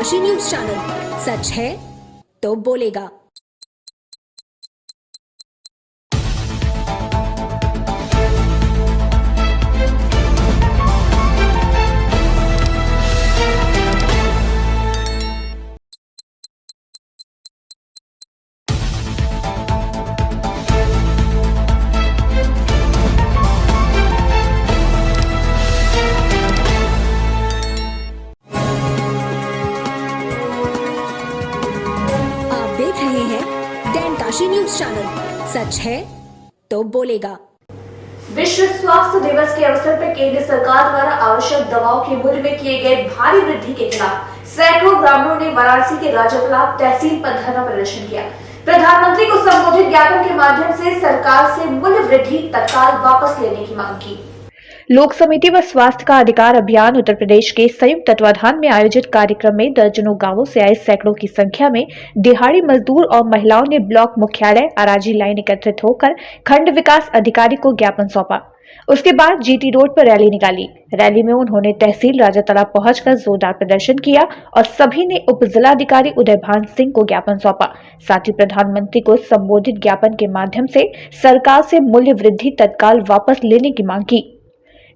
Kashi news channel, सच है तो बोलेगा। देख रहे हैं डैन काशी न्यूज चैनल, सच है तो बोलेगा। विश्व स्वास्थ्य दिवस के अवसर पर केंद्र सरकार द्वारा आवश्यक दवाओं के मूल्य में किए गए भारी वृद्धि के खिलाफ सैकड़ों ग्रामीणों ने वाराणसी के राजा तालाब तहसील पर धरना प्रदर्शन किया। प्रधानमंत्री को संबोधित ज्ञापन के माध्यम से सरकार से मूल्य वृद्धि तत्काल वापस लेने की मांग की। लोक समिति व स्वास्थ्य का अधिकार अभियान उत्तर प्रदेश के संयुक्त तत्वाधान में आयोजित कार्यक्रम में दर्जनों गांवों से आए सैकड़ों की संख्या में दिहाड़ी मजदूर और महिलाओं ने ब्लॉक मुख्यालय अराजी लाइन एकत्रित होकर खंड विकास अधिकारी को ज्ञापन सौंपा। उसके बाद जीटी रोड पर रैली निकाली। रैली में उन्होंने तहसील राजा तालाब पहुंचकर जोरदार प्रदर्शन किया और सभी ने उप जिलाधिकारी उदयभान सिंह को ज्ञापन सौंपा। साथ ही प्रधानमंत्री को संबोधित ज्ञापन के माध्यम से सरकार से मूल्य वृद्धि तत्काल वापस लेने की मांग की।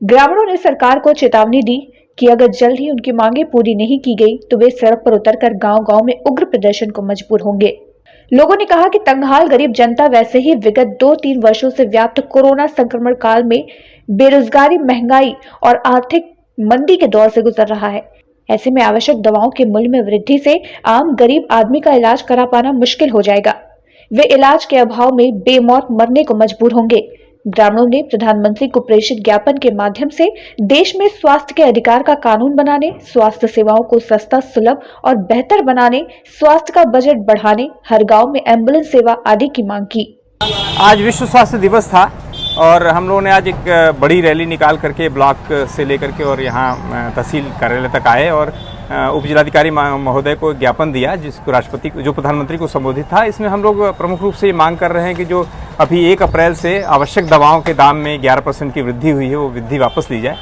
ग्रामीणों ने सरकार को चेतावनी दी कि अगर जल्द ही उनकी मांगे पूरी नहीं की गई तो वे सड़क पर उतरकर गांव-गांव में उग्र प्रदर्शन को मजबूर होंगे। लोगों ने कहा कि तंगहाल गरीब जनता वैसे ही विगत 2-3 वर्षों से व्याप्त कोरोना संक्रमण काल में बेरोजगारी, महंगाई और आर्थिक मंदी के दौर से गुजर रहा है। ऐसे में आवश्यक दवाओं के मूल्य में वृद्धि से आम गरीब आदमी का इलाज करा पाना मुश्किल हो जाएगा। वे इलाज के अभाव में बेमौत मरने को मजबूर होंगे। ग्रामीणों ने प्रधानमंत्री को प्रेषित ज्ञापन के माध्यम से देश में स्वास्थ्य के अधिकार का कानून बनाने, स्वास्थ्य सेवाओं को सस्ता, सुलभ और बेहतर बनाने, स्वास्थ्य का बजट बढ़ाने, हर गांव में एम्बुलेंस सेवा आदि की मांग की। आज विश्व स्वास्थ्य दिवस था और हम लोगों ने आज एक बड़ी रैली निकाल करके ब्लॉक से लेकर के और यहाँ तहसील कार्यालय तक आए और उप जिलाधिकारी महोदय को ज्ञापन दिया, जिसको राष्ट्रपति जो प्रधानमंत्री को संबोधित था। इसमें हम लोग प्रमुख रूप से ये मांग कर रहे हैं कि जो अभी 1 अप्रैल से आवश्यक दवाओं के दाम में 11% की वृद्धि हुई है, वो वृद्धि वापस ली जाए,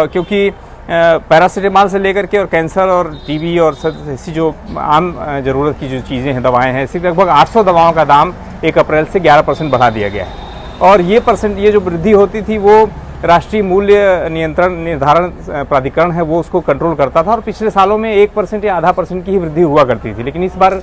क्योंकि पैरासीटामॉल से लेकर के और कैंसर और टीबी और ऐसी जो आम ज़रूरत की जो चीज़ें हैं, दवाएँ हैं, इसी लगभग 800 दवाओं का दाम 1 अप्रैल से 11% बढ़ा दिया गया है। और ये जो वृद्धि होती थी वो राष्ट्रीय मूल्य निर्धारण प्राधिकरण है, वो उसको कंट्रोल करता था और पिछले सालों में 1% या आधा % की ही वृद्धि हुआ करती थी। लेकिन इस बार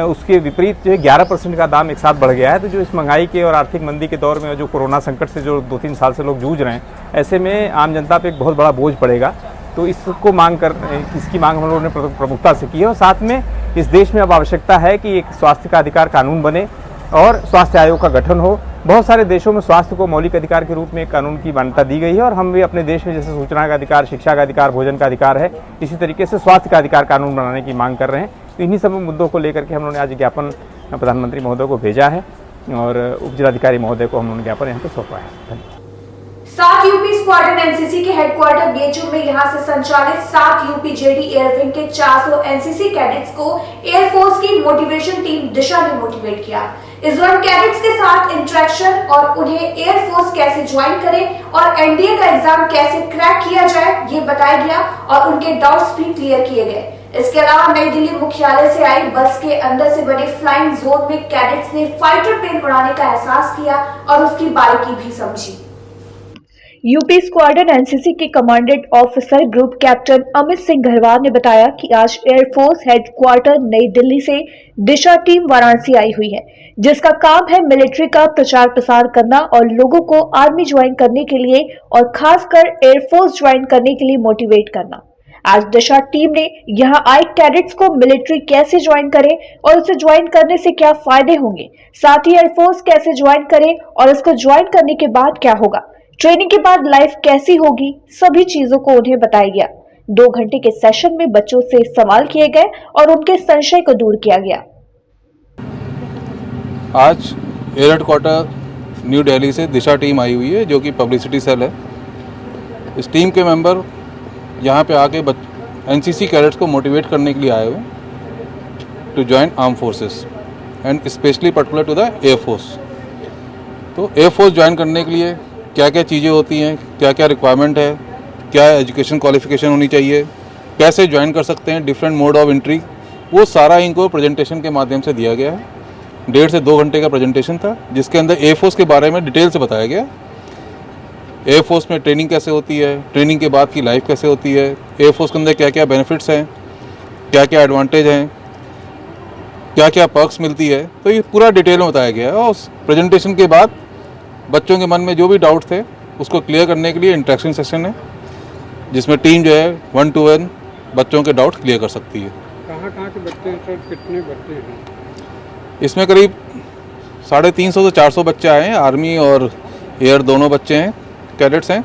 उसके विपरीत जो है 11% का दाम एक साथ बढ़ गया है। तो जो इस महंगाई के और आर्थिक मंदी के दौर में जो कोरोना संकट से जो 2-3 साल से लोग जूझ रहे हैं, ऐसे में आम जनता पे एक बहुत बड़ा बोझ पड़ेगा। तो इसकी मांग हम लोगों ने प्रमुखता से की है और साथ में इस देश में अब आवश्यकता है कि एक स्वास्थ्य का अधिकार कानून बने और स्वास्थ्य आयोग का गठन हो। बहुत सारे देशों में स्वास्थ्य को मौलिक अधिकार के रूप में एक कानून की मान्यता दी गई है और हम भी अपने देश में जैसे सूचना का अधिकार, शिक्षा का अधिकार, भोजन का अधिकार है, इसी तरीके से स्वास्थ्य का अधिकार कानून बनाने की मांग कर रहे हैं। तो इन्हीं सब मुद्दों को लेकर के हम लोगों ने आज ज्ञापन प्रधानमंत्री महोदय को भेजा है और उप जिलाधिकारी महोदय को हम लोगों ने ज्ञापन यहाँ पर सौंपा है। धन्यवाद। 7 यूपी स्क्वाड्रन एनसीसी के हेडक्वार्टर बीएचयू में यहां से संचालित 7 यूपी जेडी एयरविंग के 400 एनसीसी कैडेट्स को एयरफोर्स की मोटिवेशन टीम दिशा ने मोटिवेट किया। इस दौरान कैडेट्स के साथ इंटरेक्शन और उन्हें एयरफोर्स कैसे ज्वाइन करें और एनडीए का एग्जाम कैसे क्रैक किया जाए, ये बताया गया और उनके डाउट्स भी क्लियर किए गए। इसके अलावा नई दिल्ली मुख्यालय से आई बस के अंदर से बने फ्लाइंग जोन में कैडेट्स ने फाइटर प्लेन उड़ाने का एहसास किया और उसकी बारीकी भी समझी। यूपी स्क्वाड्रन एनसीसी के commandant officer group captain Amit Singh Gharwal ने बताया कि आज एयरफोर्स हेडक्वार्टर नई दिल्ली से दिशा टीम वाराणसी आई हुई है, जिसका काम है मिलिट्री का प्रचार प्रसार करना और लोगों को आर्मी ज्वाइन करने के लिए और खासकर एयरफोर्स ज्वाइन करने के लिए मोटिवेट करना। आज दिशा टीम ने यहां आए कैडेट्स को मिलिट्री कैसे ज्वाइन करें और उसे ज्वाइन करने से क्या फायदे होंगे, साथ ही एयरफोर्स कैसे ज्वाइन करें और इसको ज्वाइन करने के बाद क्या होगा, ट्रेनिंग के बाद लाइफ कैसी होगी, सभी चीजों को उन्हें बताया गया। 2 घंटे के सेशन में बच्चों से सवाल किए गए और उनके संशय को दूर किया गया। आज एयर हेडक्वार्टर न्यू दिल्ली से दिशा टीम आई हुई है, जो कि पब्लिसिटी सेल है। इस टीम के मेंबर यहाँ पे आके एनसीसी कैडेट्स को मोटिवेट करने के लिए आए हुए to join arm forces and specially particular to the air force. तो एयरफोर्स ज्वाइन करने के लिए क्या क्या चीज़ें होती हैं, क्या क्या रिक्वायरमेंट है, क्या एजुकेशन क्वालिफिकेशन होनी चाहिए, कैसे ज्वाइन कर सकते हैं, डिफरेंट मोड ऑफ एंट्री, वो सारा इनको प्रेजेंटेशन के माध्यम से दिया गया है। 1.5 से 2 घंटे का प्रेजेंटेशन था, जिसके अंदर एयरफोर्स के बारे में डिटेल से बताया गया। एयरफोर्स में ट्रेनिंग कैसे होती है, ट्रेनिंग के बाद की लाइफ कैसे होती है, एयरफोर्स के अंदर क्या क्या बेनिफिट्स हैं, क्या क्या एडवांटेज हैं, क्या क्या पर्क्स मिलती है, तो ये पूरा डिटेल में बताया गया है। और उस प्रेजेंटेशन के बाद बच्चों के मन में जो भी डाउट थे उसको क्लियर करने के लिए इंटरेक्शन सेशन है, जिसमें टीम जो है 1 to 1 बच्चों के डाउट क्लियर कर सकती है। कहाँ के बच्चे हैं सर, कितने बच्चे हैं? इसमें करीब 350 से 400 बच्चे आए हैं, आर्मी और एयर दोनों बच्चे हैं, कैडेट्स हैं।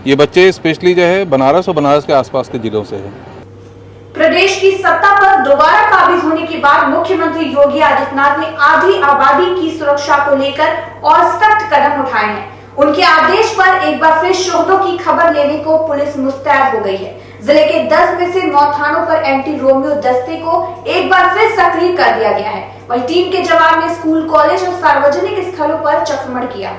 ये बच्चे स्पेशली जो है बनारस और बनारस के आसपास के जिलों से हैं। प्रदेश की सत्ता पर दोबारा काबिज होने के बाद मुख्यमंत्री योगी आदित्यनाथ ने आधी आबादी की सुरक्षा को लेकर और सख्त कदम उठाए हैं। उनके आदेश पर एक बार फिर शहीदों की खबर लेने को पुलिस मुस्तैद हो गई है। जिले के 10 में से 9 थानों पर एंटी रोमियो दस्ते को एक बार फिर सक्रिय कर दिया गया है। वहीं टीम के जवान ने स्कूल, कॉलेज और सार्वजनिक स्थलों पर चक्रमण किया।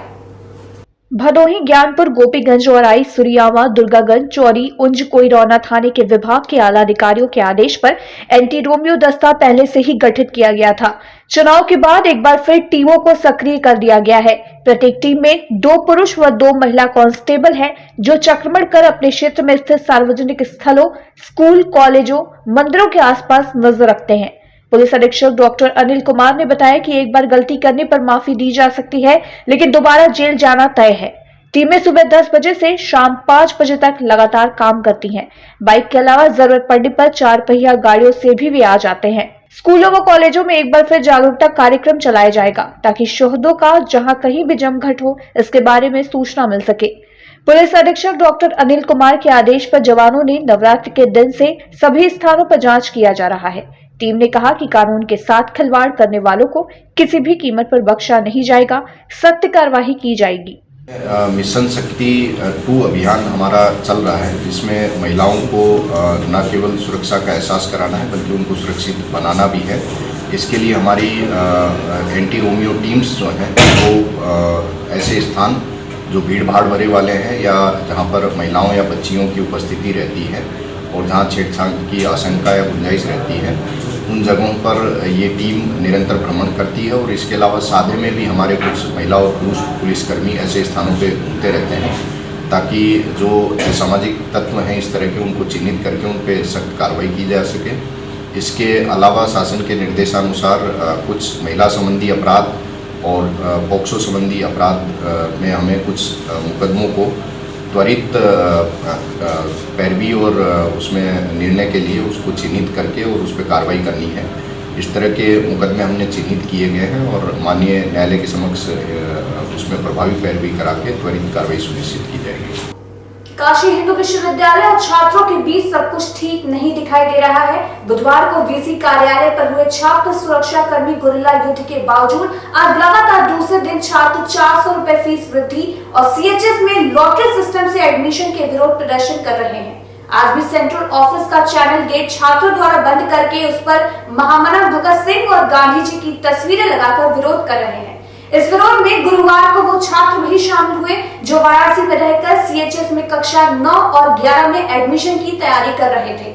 भदोही, ज्ञानपुर, गोपीगंज और आई सुरियावा, दुर्गागंज, चौरी, उंज, कोइरौना थाने के विभाग के आला अधिकारियों के आदेश पर एंटी रोमियो दस्ता पहले से ही गठित किया गया था। चुनाव के बाद एक बार फिर टीमों को सक्रिय कर दिया गया है। प्रत्येक टीम में 2 पुरुष व 2 महिला कांस्टेबल हैं, जो चक्रमण कर अपने क्षेत्र में स्थित सार्वजनिक स्थलों, स्कूल, कॉलेजों, मंदिरों के आसपास नजर रखते हैं। पुलिस अधीक्षक डॉक्टर अनिल कुमार ने बताया कि एक बार गलती करने पर माफी दी जा सकती है, लेकिन दोबारा जेल जाना तय है। टीमें सुबह 10 बजे से शाम 5 बजे तक लगातार काम करती हैं। बाइक के अलावा जरूरत पड़ने पर 4 पहिया गाड़ियों से भी वे आ जाते हैं। स्कूलों व कॉलेजों में एक बार फिर जागरूकता कार्यक्रम चलाया जाएगा, ताकि शहीदों का जहां कहीं भी जमघट हो, इसके बारे में सूचना मिल सके। पुलिस अधीक्षक डॉक्टर अनिल कुमार के आदेश पर जवानों ने नवरात्र के दिन से सभी स्थानों पर जांच किया जा रहा है। टीम ने कहा कि कानून के साथ खिलवाड़ करने वालों को किसी भी कीमत पर बख्शा नहीं जाएगा, सख्त कार्रवाई की जाएगी। मिशन शक्ति 2 अभियान हमारा चल रहा है, जिसमें महिलाओं को न केवल सुरक्षा का एहसास कराना है, बल्कि उनको सुरक्षित बनाना भी है। इसके लिए हमारी एंटी रोमियो टीम्स जो हैं वो ऐसे स्थान जो भीड़ भाड़ भरे वाले हैं या जहां पर महिलाओं या बच्चियों की उपस्थिति रहती है और जहां छेड़छाड़ की आशंका या गुंजाइश रहती है, उन जगहों पर ये टीम निरंतर भ्रमण करती है। और इसके अलावा साधे में भी हमारे कुछ महिला और पुरुष पुलिसकर्मी ऐसे स्थानों पे घूमते रहते हैं, ताकि जो असामाजिक तत्व हैं इस तरह के उनको चिन्हित करके उन पर सख्त कार्रवाई की जा सके। इसके अलावा शासन के निर्देशानुसार कुछ महिला संबंधी अपराध और पॉक्सो संबंधी अपराध में हमें कुछ मुकदमों को त्वरित पैरवी और उसमें निर्णय के लिए उसको चिन्हित करके और उस पर कार्रवाई करनी है। इस तरह के मुकदमे हमने चिन्हित किए गए हैं और माननीय न्यायालय के समक्ष उसमें प्रभावी पैरवी करा के त्वरित कार्रवाई सुनिश्चित की जाएगी। काशी हिंदू विश्वविद्यालय और छात्रों के बीच सब कुछ ठीक नहीं दिखाई दे रहा है। बुधवार को वीसी कार्यालय पर हुए छात्र सुरक्षा कर्मी गुरिल्ला युद्ध के बावजूद आज लगातार दूसरे दिन छात्र 400 रुपए फीस वृद्धि और सीएचएस में लॉटरी सिस्टम से एडमिशन के विरोध प्रदर्शन कर रहे हैं। आज भी सेंट्रल ऑफिस का चैनल गेट छात्रों द्वारा बंद करके उस पर महामना भगत सिंह और गांधी जी की तस्वीरें लगाकर विरोध कर रहे हैं। इस विरोध में गुरुवार को वो छात्र भी शामिल हुए जो वाराणसी में रहकर सीएचएस में कक्षा 9 और 11 में एडमिशन की तैयारी कर रहे थे।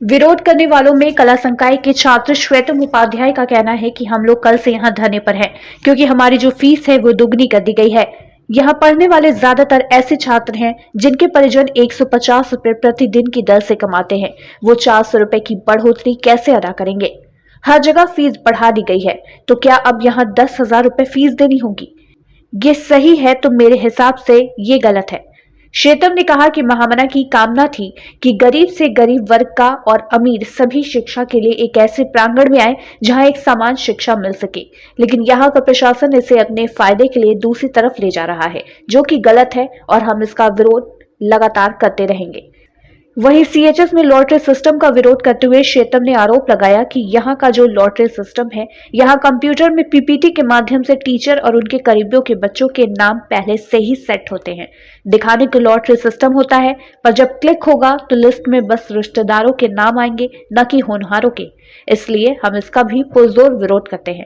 विरोध करने वालों में कला संकाय के छात्र श्वेतम उपाध्याय का कहना है कि हम लोग कल से यहाँ धरने पर हैं, क्योंकि हमारी जो फीस है वो दुगनी कर दी गई है। यहाँ पढ़ने वाले ज्यादातर ऐसे छात्र हैं जिनके परिजन 150 रुपए प्रतिदिन की दर से कमाते हैं। वो 400 रुपए की बढ़ोतरी कैसे अदा करेंगे? हर जगह फीस बढ़ा दी गई है, तो क्या अब यहाँ 10,000 रुपए फीस देनी होगी? ये सही है तो मेरे हिसाब से ये गलत है। श्वेतम ने कहा कि महामना की कामना थी कि गरीब से गरीब वर्ग का और अमीर सभी शिक्षा के लिए एक ऐसे प्रांगण में आए जहां एक समान शिक्षा मिल सके, लेकिन यहाँ का प्रशासन इसे अपने फायदे के लिए दूसरी तरफ ले जा रहा है, जो कि गलत है और हम इसका विरोध लगातार करते रहेंगे। वहीं सीएचएस में लॉटरी सिस्टम का विरोध करते हुए श्वेतम ने आरोप लगाया कि यहाँ का जो लॉटरी सिस्टम है, यहाँ कंप्यूटर में पीपीटी के माध्यम से टीचर और उनके करीबियों के बच्चों के नाम पहले से ही सेट होते हैं। दिखाने के लॉटरी सिस्टम होता है, पर जब क्लिक होगा तो लिस्ट में बस रिश्तेदारों के नाम आएंगे, न कि होनहारों के। इसलिए हम इसका भी पुरजोर विरोध करते हैं।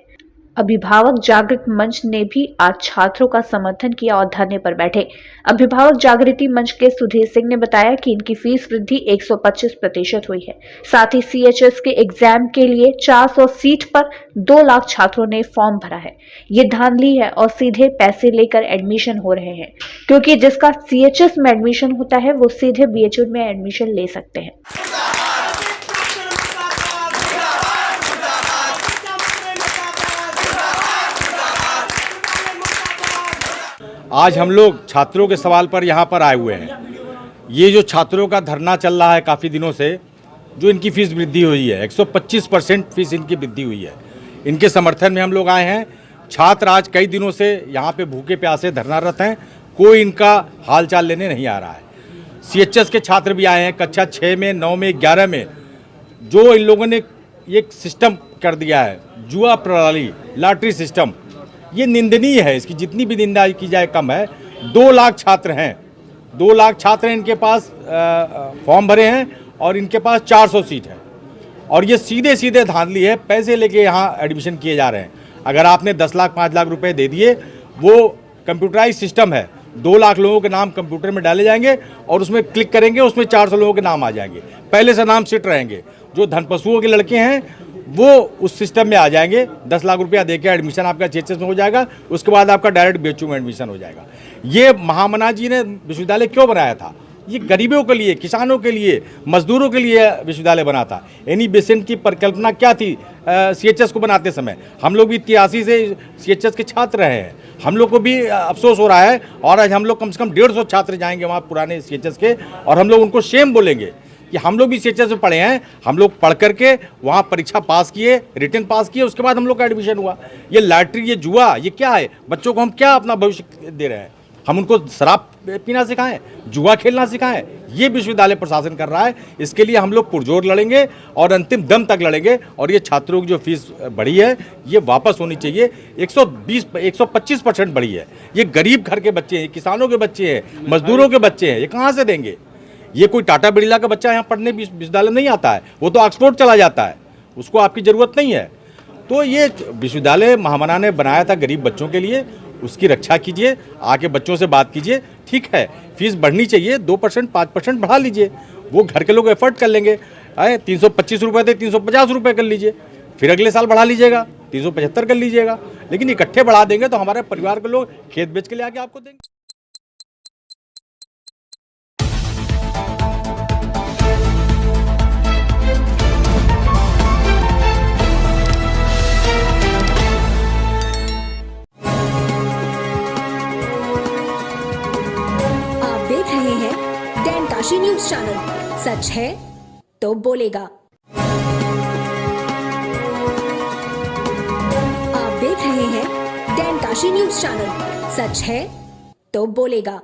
अभिभावक जागृत मंच ने भी आज छात्रों का समर्थन किया और धरने पर बैठे। अभिभावक जागृति मंच के सुधीर सिंह ने बताया कि इनकी फीस वृद्धि 125% हुई है। साथ ही CHS के एग्जाम के लिए 400 सीट पर 2 लाख छात्रों ने फॉर्म भरा है। ये धांधली है और सीधे पैसे लेकर एडमिशन हो रहे हैं, क्योंकि जिसका CHS में एडमिशन होता है वो सीधे BHU में एडमिशन ले सकते हैं। आज हम लोग छात्रों के सवाल पर यहाँ पर आए हुए हैं। ये जो छात्रों का धरना चल रहा है काफ़ी दिनों से, जो इनकी फ़ीस वृद्धि हुई है, 125% फीस इनकी वृद्धि हुई है, इनके समर्थन में हम लोग आए हैं। छात्र आज कई दिनों से यहाँ पे भूखे प्यासे धरनारत हैं, कोई इनका हाल चाल लेने नहीं आ रहा है। CHS के छात्र भी आए हैं, कक्षा 6 में, 9 में, 11 में। जो इन लोगों ने एक सिस्टम कर दिया है, जुआ प्रणाली, लॉटरी सिस्टम, ये निंदनीय है। इसकी जितनी भी निंदा की जाए कम है। 2 लाख छात्र हैं, 2 लाख छात्र हैं, इनके पास फॉर्म भरे हैं और इनके पास 400 सीट है। और ये सीधे सीधे धांधली है, पैसे लेके यहाँ एडमिशन किए जा रहे हैं। अगर आपने 10 लाख 5 लाख रुपए दे दिए, वो कंप्यूटराइज सिस्टम है, 2 लाख लोगों के नाम कंप्यूटर में डाले जाएंगे और उसमें क्लिक करेंगे, उसमें 400 लोगों के नाम आ जाएंगे। पहले से नाम सिट रहेंगे। जो धनपशुओं के लड़के हैं वो उस सिस्टम में आ जाएंगे। 10 लाख रुपया देके एडमिशन आपका CHS में हो जाएगा, उसके बाद आपका डायरेक्ट BHU में एडमिशन हो जाएगा। ये महामना जी ने विश्वविद्यालय क्यों बनाया था? ये गरीबों के लिए, किसानों के लिए, मजदूरों के लिए विश्वविद्यालय बना था। एनी बेसेंट की परिकल्पना क्या थी CHS को बनाते समय? हम लोग भी 83 से CHS के छात्र रहे हैं, हम लोग को भी अफसोस हो रहा है। और आज हम लोग कम से कम 150 छात्र जाएंगे वहाँ पुराने CHS के, और हम लोग उनको शेम बोलेंगे कि हम लोग भी CHS में पढ़े हैं, हम लोग पढ़ करके वहाँ परीक्षा पास किए, रिटर्न पास किए, उसके बाद हम लोग का एडमिशन हुआ। ये लॉटरी, ये जुआ, ये क्या है? बच्चों को हम क्या अपना भविष्य दे रहे हैं? हम उनको शराब पीना सिखाएं, जुआ खेलना सिखाएं? ये विश्वविद्यालय प्रशासन कर रहा है। इसके लिए हम लोग पुरजोर लड़ेंगे और अंतिम दम तक लड़ेंगे। और ये छात्रों की जो फीस बढ़ी है, ये वापस होनी चाहिए। 125% बढ़ी है। ये गरीब घर के बच्चे हैं, किसानों के बच्चे हैं, मजदूरों के बच्चे हैं, ये कहाँ से देंगे? ये कोई टाटा बिरला का बच्चा यहाँ पढ़ने विश्वविद्यालय नहीं आता है, वो तो ऑक्सफोर्ड चला जाता है, उसको आपकी ज़रूरत नहीं है। तो ये विश्वविद्यालय महामना ने बनाया था गरीब बच्चों के लिए, उसकी रक्षा कीजिए, आके बच्चों से बात कीजिए। ठीक है, फीस बढ़नी चाहिए, 2% 5% बढ़ा लीजिए, वो घर के लोग एफर्ट कर लेंगे। 325 रुपये थे, 350 रुपये कर लीजिए, फिर अगले साल बढ़ा लीजिएगा, 375 कर लीजिएगा। लेकिन इकट्ठे बढ़ा देंगे तो हमारे परिवार के लोग खेत बेच के ले आके आपको देंगे। काशी न्यूज चैनल, सच है तो बोलेगा। आप देख रहे हैं डैन काशी न्यूज चैनल, सच है तो बोलेगा।